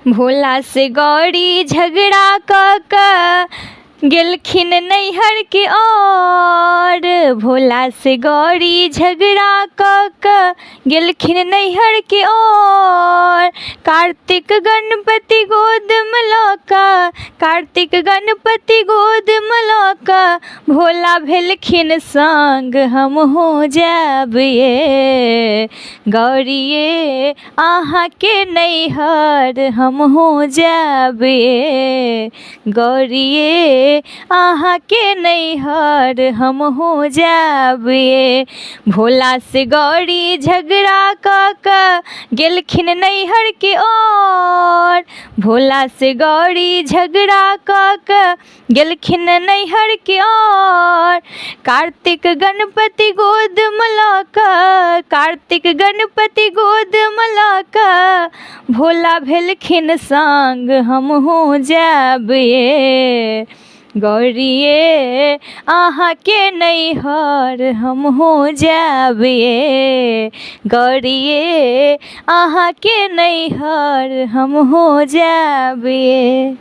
भोला से गौरी झगड़ा क गेलखिन नैहर के ओर। भोला से गौरी झगड़ा क गेलखिन नैहर के ओर। कार्तिक गणपति गोद में लौका, कार्तिक गणपति गोद में लौका, भोला भेलखिन संग हम हो जाब ये गौरिये अहाँ के नैहर हम हो जाब ये गौरिये अहाँ के नैहर हम हो जाब ये। भोला से गौरी झगड़ा क गेलखिन नैहर के ओर। भोला से गौरी झगड़ा क गेलखिन नैहर के ओर। कार्तिक गणपति गोद में लौका, कार्तिक गणपति गोद में लौका, भोला भेलखिन संग हम हो जाब ये गौरिये अहाँ के नैहर हम हो जाब ये गौरिये अहाँ के नैहर हम हो जाब ये।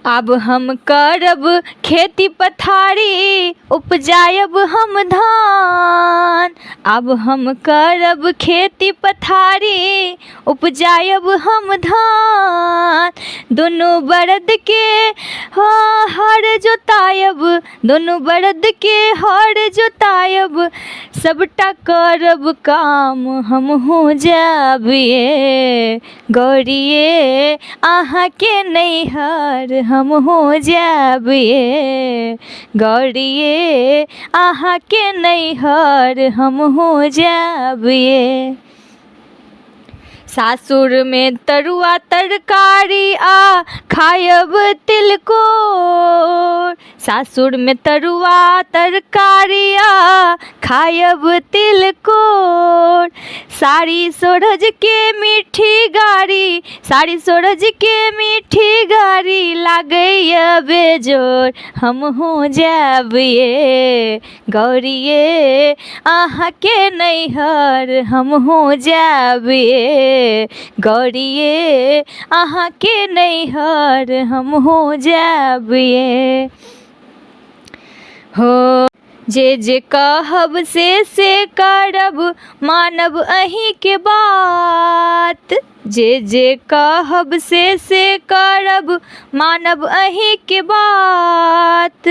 अब हम करब खेती पथारी उपजायब हम धान। अब हम करब खेती पथारी उपजायब हम धान। दोनों बरद के हर जोतायब, दोनों बरद के हर जोतायब, सबटा करब काम हम हो जाब ये गौरिये अहाँ के नैहर हम हो जाब ये गौरिये अहाँ के नैहर हम हो जाब ये। सासुर में तरुआ तरकारी आ खायब तिलकोर। सासुर में तरुआ तरकारी आ खायब तिलकोर। साड़ी सोरज के मीठी गारी, साड़ी सोरज के मीठी गारी, लागैया बेजोर हम हो जाब ये गौरिये अहाँ के नैहर हम हो जाब ये गौरिये अहाँ के नैहर हम हो जाब ये हो। जे कहब से करब मानब अहीं के बात। जे कहब से करब मानब अहीं के बात।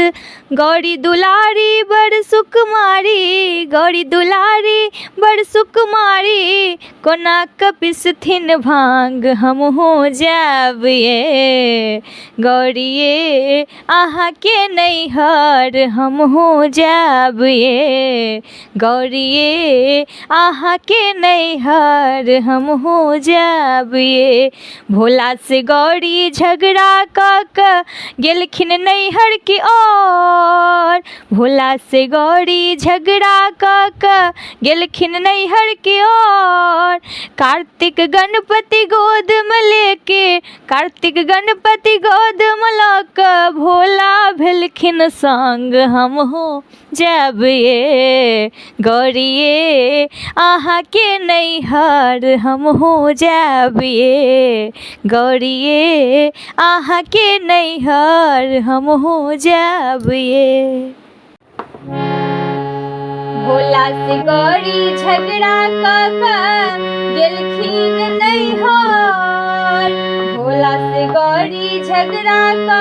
गौरी दुलारी बड़ सुकुमारी, गौरी दुलारी बड़ सुकुमारी, कोना कपिसथिन भांग हम हो जाब ये गौरिये अहाँ के नैहर हम हो जाब ये गौरिये अहाँ के नैहर हम हो जाब ये। भोला से गौरी झगड़ा क गेलखिन नैहर की ओर। भोला से गौरी झगड़ा क गेलखिन नैहर की ओर। कार्तिक गणपति गोद में लेके, कार्तिक गणपति गोद में लौका, भोला भेलखिन संग हम हो जाब ये गौरिये अहाँ के नैहर हम हो जाब ये गौरिये अहाँ के नैहर हम हो जाब ये। भोला से गौरी झगड़ा क गेलखिन नैहर। भोला से गौरी झगड़ा क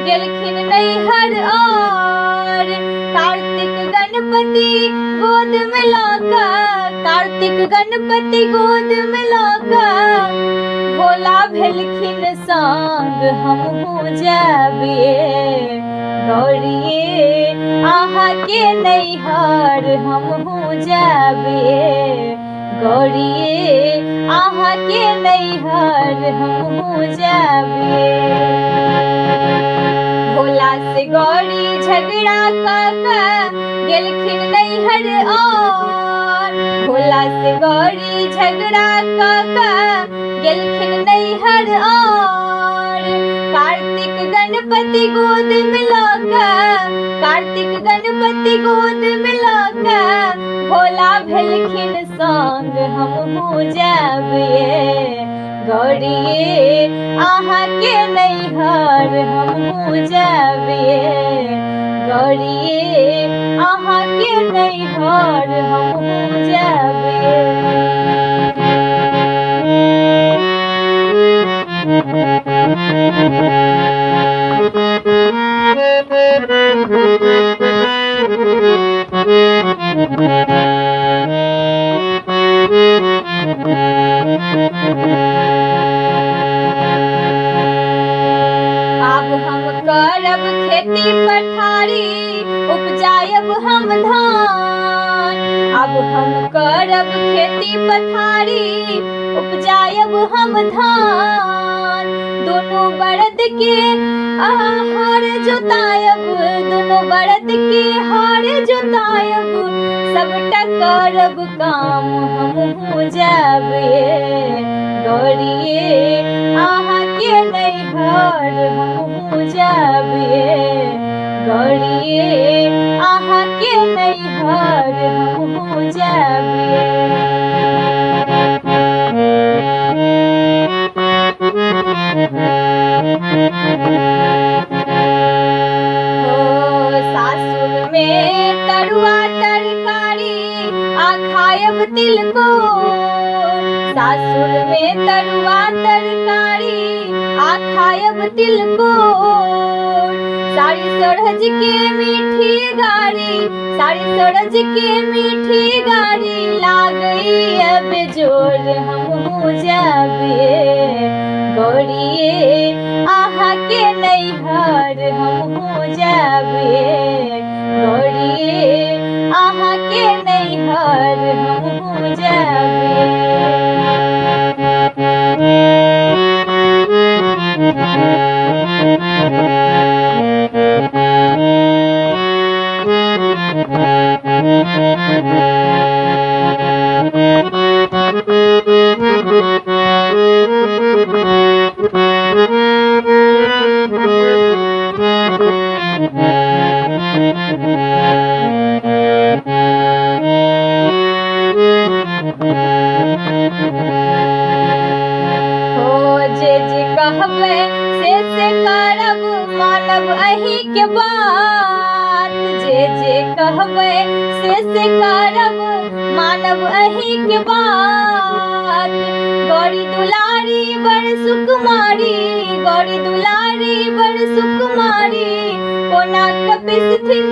गेलखिन नैहर और। कार्तिक गणपति गोद में लौका, कार्तिक गणपति गोद में लौका, भोला भेलखिन संग हम हो जाब ये गौरिये अहाँ के नैहर हम हो जाब ये गौरिये अहाँ के नैहर हम हो जाब ये। भोला से गौरी झगड़ा क गेलखिन नैहर और। भोला से गौरी झगड़ा क गेलखिन नैहर और। कार्तिक गणपति गोद मिलाका, कार्तिक गणपति गोद मिलाका, भोला भेलखिन संग हमहू जाबिए, गौरिए अहाँ के नैहर हमहू जाबिए, गौरिए अहाँ के नैहर हमहू जाबिए। अब हम करब खेती पठारी, उपजायब हम धान, अब हम करब खेती पठारी, उपजायब हम धान, दोनों बरद के हार जोतायब, दोनों बरद के हार जोतायब, सबटा करब काम हमहू जाबिए, गौरिए अहाँ के नैहर हमहू जाबिए, गौरिए अहाँ के नैहर हमहू जाबिए। सासुर में तरुआ तरकारी आ खायब तिलकोर, सासुर में तरुआ तरकारी आ खायब तिलकोर, साड़ी सड़ज के मीठी गाड़ी, साड़ी सड़ज के मीठी गाड़ी, लागई अब जोर हमहू जाबिए, गौरिए अहाँ के नैहर हमहू जाबिए, गौरिए अहाँ के नैहर हमहू जाबिए। जे कहबै से करब, मानब अहीं के बात, जे कहबै से करब, मानब अहीं के बात, गौरी दुलारी बड़ सुकुमारी, गौरी दुलारी बड़ सुकुमारी, कोना कपिस्थिन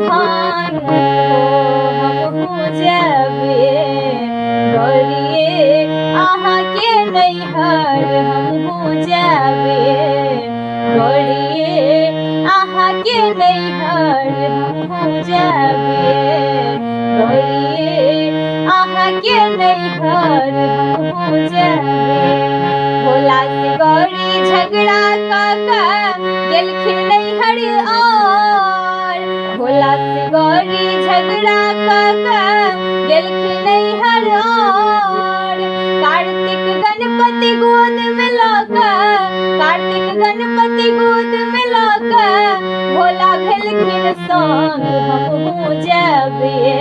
भान हमहू जाबिए, गौरिए अहाँ के नैहर हमहू जाबिए, गौरिए अहाँ के नैहर हमहू जाबिए, गौरिए अहाँ के नैहर हमहू जाबिए। भोला से गौरी झगड़ा काका गेलखिन नैहर और, भोला से गौरी झगड़ा काका गेलखिन नैहर और, कार्तिक गणपति गोद मिलाका, कार्तिक गणपति गोद मिलाका, भोला भेलखिन संग हमहू जाबिए,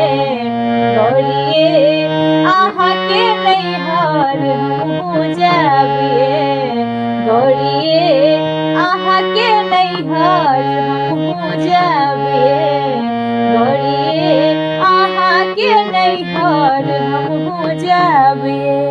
गौरिए अहाँ के नैहर हमहू जाबिए, गौरिए अहाँ के नैहर हमहू जाबिए, गौरिए अहाँ के नैहर हमहू जाबिए।